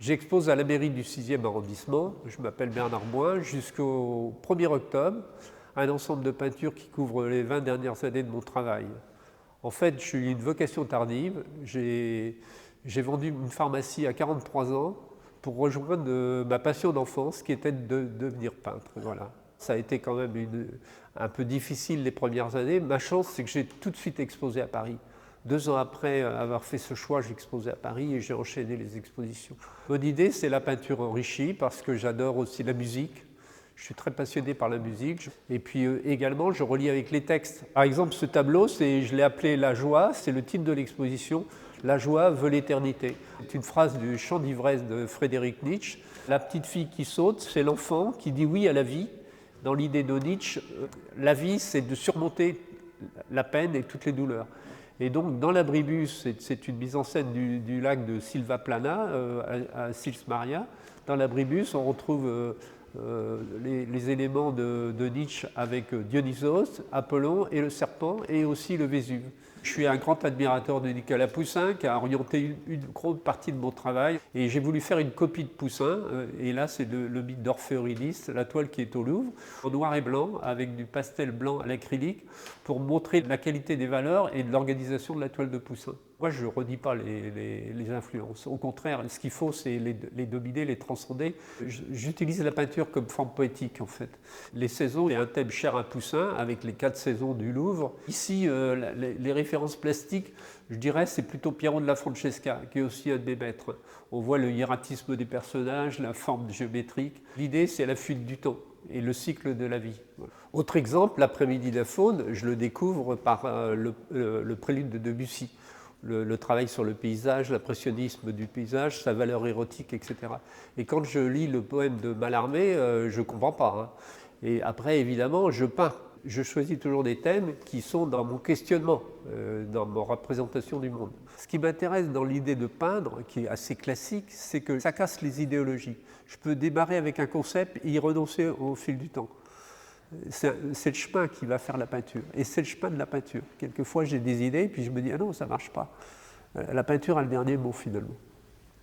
J'expose à la mairie du 6e arrondissement, je m'appelle Bernard Boin, jusqu'au 1er octobre, un ensemble de peintures qui couvre les 20 dernières années de mon travail. En fait, je suis une vocation tardive, j'ai vendu une pharmacie à 43 ans pour rejoindre ma passion d'enfance qui était de devenir peintre. Voilà. Ça a été quand même un peu difficile les premières années. Ma chance, c'est que j'ai tout de suite exposé à Paris. 2 ans après avoir fait ce choix, j'ai exposé à Paris et j'ai enchaîné les expositions. Mon idée, c'est la peinture enrichie parce que j'adore aussi la musique. Je suis très passionné par la musique. Et puis également, je relie avec les textes. Par exemple, ce tableau, je l'ai appelé La joie, c'est le titre de l'exposition. La joie veut l'éternité. C'est une phrase du Chant d'ivresse de Friedrich Nietzsche. La petite fille qui saute, c'est l'enfant qui dit oui à la vie. Dans l'idée de Nietzsche, la vie, c'est de surmonter la peine et toutes les douleurs. Et donc, dans l'Abribus, c'est une mise en scène du lac de Silva Plana, à Sils Maria. Dans l'Abribus, on retrouve les éléments de Nietzsche avec Dionysos, Apollon et le serpent, et aussi le Vésuve. Je suis un grand admirateur de Nicolas Poussin, qui a orienté une grande partie de mon travail. Et j'ai voulu faire une copie de Poussin. Et là, c'est le mythe d'Orphée Eurydice, la toile qui est au Louvre, en noir et blanc, avec du pastel blanc à l'acrylique, pour montrer la qualité des valeurs et de l'organisation de la toile de Poussin. Moi, je ne redis pas les influences. Au contraire, ce qu'il faut, c'est les dominer, les transcender. J'utilise la peinture comme forme poétique, en fait. Les saisons, il y a un thème cher à Poussin, avec les 4 saisons du Louvre. Ici, les références plastiques, je dirais, c'est plutôt Piero della Francesca, qui est aussi un de mes maîtres. On voit le hiératisme des personnages, la forme géométrique. L'idée, c'est la fuite du temps et le cycle de la vie. Voilà. Autre exemple, l'après-midi de la faune, je le découvre par le prélude de Debussy. Le travail sur le paysage, l'impressionnisme du paysage, sa valeur érotique, etc. Et quand je lis le poème de Mallarmé, je ne comprends pas. Hein. Et après, évidemment, je peins. Je choisis toujours des thèmes qui sont dans mon questionnement, dans ma représentation du monde. Ce qui m'intéresse dans l'idée de peindre, qui est assez classique, c'est que ça casse les idéologies. Je peux démarrer avec un concept et y renoncer au fil du temps. C'est le chemin qui va faire la peinture. Et c'est le chemin de la peinture. Quelquefois, j'ai des idées, puis je me dis « Ah non, ça ne marche pas ». La peinture a le dernier mot, finalement.